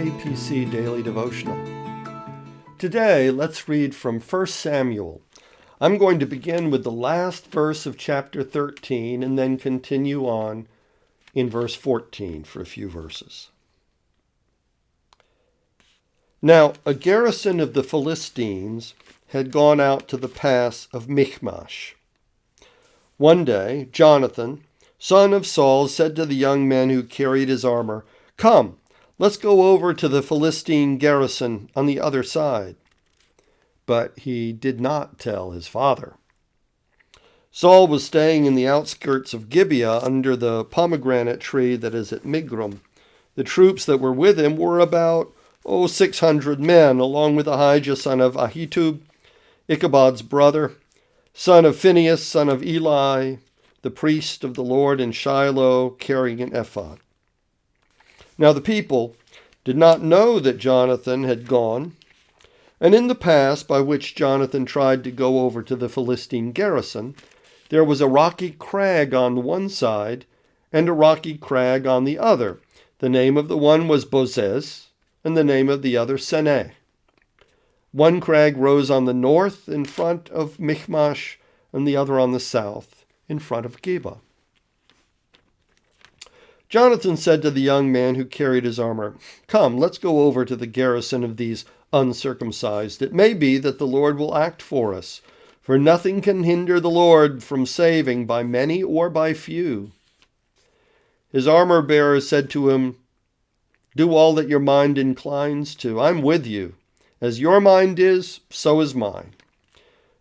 KPC Daily Devotional. Today, let's read from 1 Samuel. I'm going to begin with the last verse of chapter 13 and then continue on in verse 14 for a few verses. Now, a garrison of the Philistines had gone out to the pass of Michmash. One day, Jonathan, son of Saul, said to the young men who carried his armor, "Come, let's go over to the Philistine garrison on the other side." But he did not tell his father. Saul was staying in the outskirts of Gibeah under the pomegranate tree that is at Migron. The troops that were with him were about 600 men, along with Ahijah, son of Ahitub, Ichabod's brother, son of Phinehas, son of Eli, the priest of the Lord in Shiloh, carrying an ephod. Now the people did not know that Jonathan had gone, and in the pass by which Jonathan tried to go over to the Philistine garrison, there was a rocky crag on one side and a rocky crag on the other. The name of the one was Bozez, and the name of the other Seneh. One crag rose on the north in front of Michmash, and the other on the south in front of Geba. Jonathan said to the young man who carried his armor, "Come, let's go over to the garrison of these uncircumcised. It may be that the Lord will act for us, for nothing can hinder the Lord from saving by many or by few." His armor-bearer said to him, "Do all that your mind inclines to. I'm with you. As your mind is, so is mine."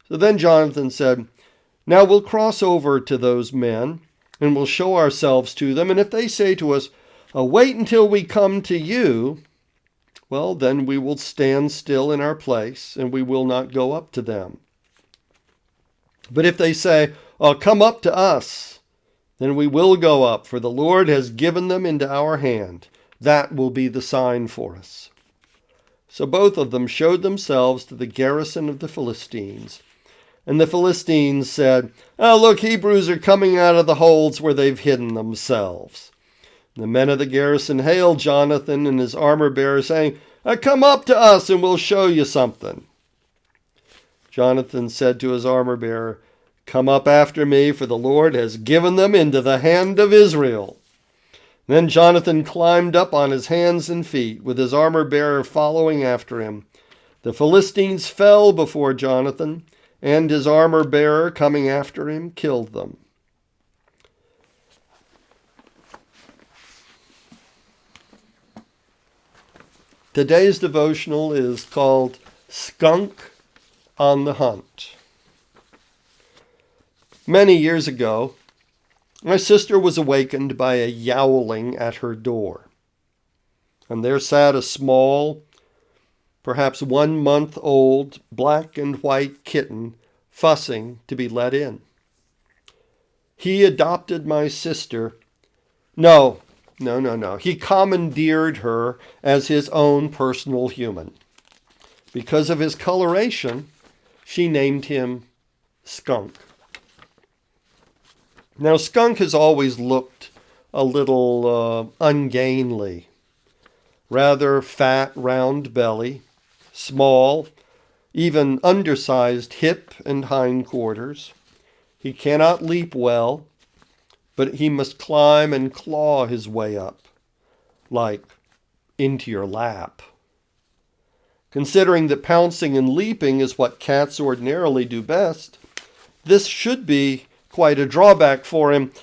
So then Jonathan said, "Now we'll cross over to those men, and we'll show ourselves to them. And if they say to us, 'Wait until we come to you,' well, then we will stand still in our place, and we will not go up to them. But if they say, 'Come up to us,' then we will go up, for the Lord has given them into our hand. That will be the sign for us." So both of them showed themselves to the garrison of the Philistines. And the Philistines said, "Look, Hebrews are coming out of the holes where they've hidden themselves." The men of the garrison hailed Jonathan and his armor-bearer, saying, "Come up to us and we'll show you something." Jonathan said to his armor-bearer, "Come up after me, for the Lord has given them into the hand of Israel." Then Jonathan climbed up on his hands and feet, with his armor-bearer following after him. The Philistines fell before Jonathan, and his armor-bearer coming after him killed them. Today's devotional is called Skunk on the Hunt. Many years ago, my sister was awakened by a yowling at her door. And there sat a small, perhaps 1-month-old, black and white kitten fussing to be let in. He adopted my sister. No. He commandeered her as his own personal human. Because of his coloration, she named him Skunk. Now, Skunk has always looked a little ungainly. Rather fat, round belly, small, even undersized hip and hindquarters. He cannot leap well, but he must climb and claw his way up, like into your lap. Considering that pouncing and leaping is what cats ordinarily do best, this should be quite a drawback for him.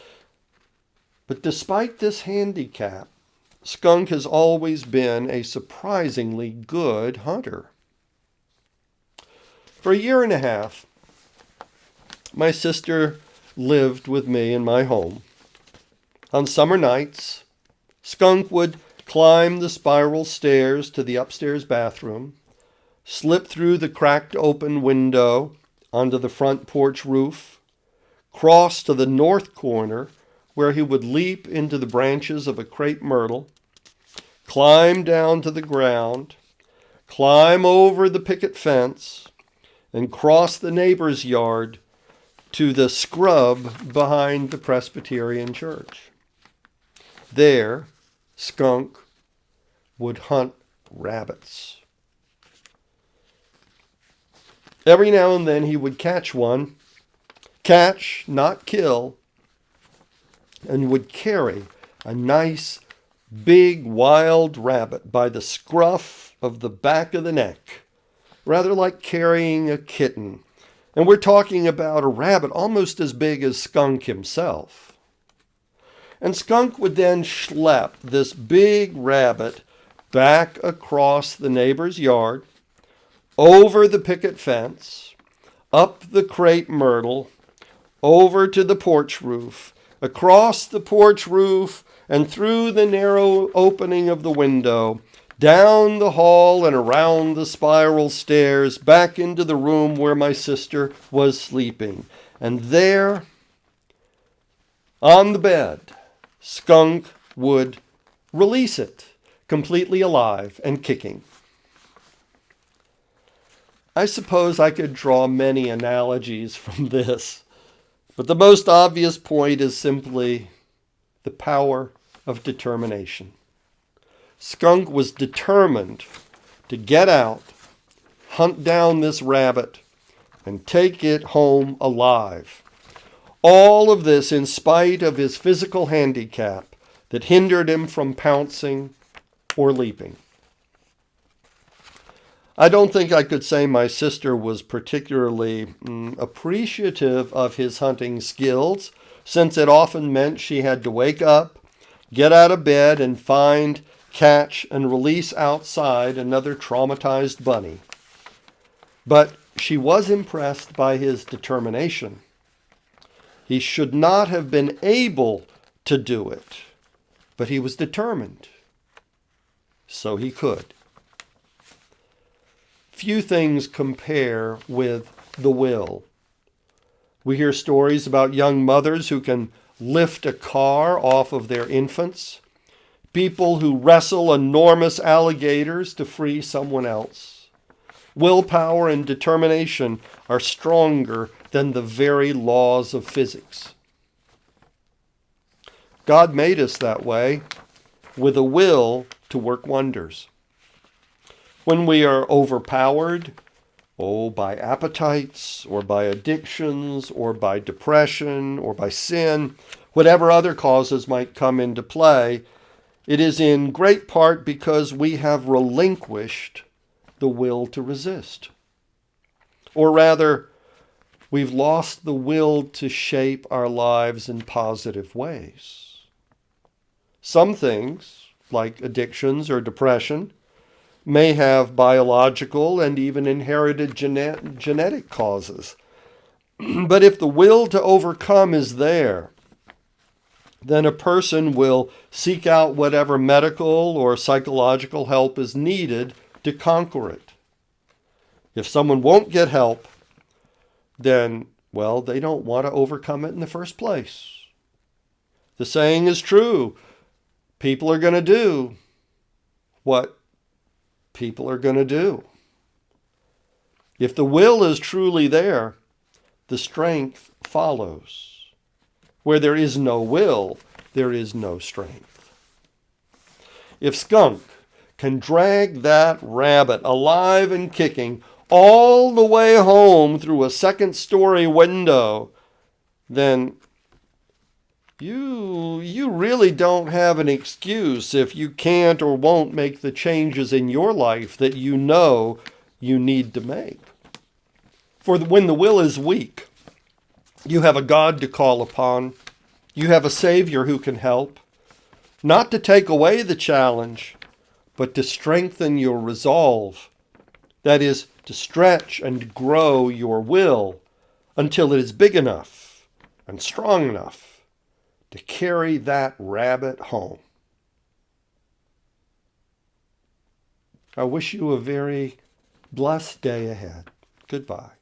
But despite this handicap, Skunk has always been a surprisingly good hunter. For a year and a half, my sister lived with me in my home. On summer nights, Skunk would climb the spiral stairs to the upstairs bathroom, slip through the cracked open window onto the front porch roof, cross to the north corner where he would leap into the branches of a crepe myrtle, climb down to the ground, climb over the picket fence, and cross the neighbor's yard to the scrub behind the Presbyterian church. There, Skunk would hunt rabbits. Every now and then he would catch one, catch, not kill, and would carry a nice, big, wild rabbit by the scruff of the back of the neck, rather like carrying a kitten. And we're talking about a rabbit almost as big as Skunk himself. And Skunk would then schlep this big rabbit back across the neighbor's yard, over the picket fence, up the crepe myrtle, over to the porch roof, across the porch roof, and through the narrow opening of the window, down the hall and around the spiral stairs, back into the room where my sister was sleeping. And there, on the bed, Skunk would release it, completely alive and kicking. I suppose I could draw many analogies from this, but the most obvious point is simply the power of determination. Skunk was determined to get out, hunt down this rabbit, and take it home alive. All of this in spite of his physical handicap that hindered him from pouncing or leaping. I don't think I could say my sister was particularly appreciative of his hunting skills, since it often meant she had to wake up, get out of bed, and find, catch, and release outside another traumatized bunny. But she was impressed by his determination. He should not have been able to do it, but he was determined. So he could. Few things compare with the will. We hear stories about young mothers who can lift a car off of their infants, people who wrestle enormous alligators to free someone else. Willpower and determination are stronger than the very laws of physics. God made us that way, with a will to work wonders. When we are overpowered, by appetites, or by addictions, or by depression, or by sin, whatever other causes might come into play, it is in great part because we have relinquished the will to resist. Or rather, we've lost the will to shape our lives in positive ways. Some things, like addictions or depression, may have biological and even inherited genetic causes. But if the will to overcome is there, then a person will seek out whatever medical or psychological help is needed to conquer it. If someone won't get help, then, they don't want to overcome it in the first place. The saying is true. People are going to do what people are going to do. If the will is truly there, the strength follows. Where there is no will, there is no strength. If Skunk can drag that rabbit alive and kicking all the way home through a second-story window, then you really don't have an excuse if you can't or won't make the changes in your life that you know you need to make. For when the will is weak, you have a God to call upon. You have a Savior who can help, not to take away the challenge, but to strengthen your resolve. That is, to stretch and grow your will until it is big enough and strong enough to carry that rabbit home. I wish you a very blessed day ahead. Goodbye.